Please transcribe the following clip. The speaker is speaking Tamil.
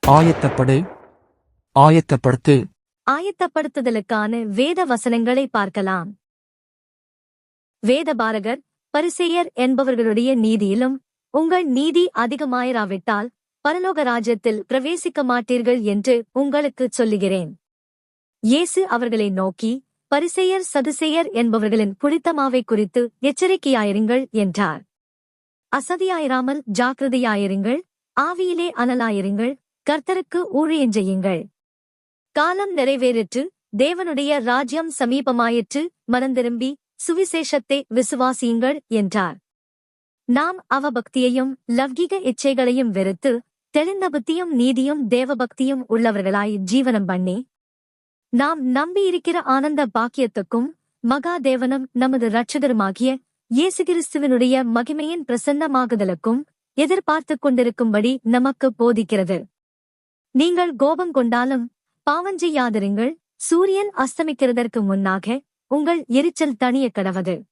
ஆயத்தப்படு, ஆயத்தப்படுத்து. ஆயத்தப்படுத்துதலுக்கான வேத வசனங்களை பார்க்கலாம். வேதபாரகர் பரிசேயர் என்பவர்களுடைய நீதியிலும் உங்கள் நீதி அதிகமாயிராவிட்டால் பரலோக ராஜ்யத்தில் பிரவேசிக்க மாட்டீர்கள் என்று உங்களுக்குச் சொல்லுகிறேன். இயேசு அவர்களை நோக்கி, பரிசேயர் சதுசேயர் என்பவர்களின் புளித்தமாவை குறித்து எச்சரிக்கையாயிருங்கள் என்றார். அசதியாயிராமல் ஜாக்கிரதையாயிருங்கள், ஆவியிலே அனலாயிருங்கள், கர்த்தருக்கு ஊழியஞ்செய்யுங்கள். காலம் நிறைவேறிற்று, தேவனுடைய ராஜ்யம் சமீபமாயிற்று, மனந்திரும்பி சுவிசேஷத்தை விசுவாசியுங்கள் என்றார். நாம் அவபக்தியையும் லவ்கிக இச்சைகளையும் வெறுத்து தெளிந்த புத்தியும் நீதியும் தேவபக்தியும் உள்ளவர்களாய் ஜீவனம் பண்ணி நாம் நம்பியிருக்கிற ஆனந்த பாக்கியத்துக்கும் மகாதேவனும் நமது இரட்சகருமாகிய இயேசு கிறிஸ்துவினுடைய மகிமையின் பிரசன்னமாகுதலுக்கும் எதிர்பார்த்துக் கொண்டிருக்கும்படி நமக்கு போதிக்கிறது. நீங்கள் கோபம் கொண்டாலும் பாவஞ்செய்யாதிருங்கள், சூரியன் அஸ்தமிக்கிறதற்கு முன்னாக உங்கள் எரிச்சல் தணியக் கடவது.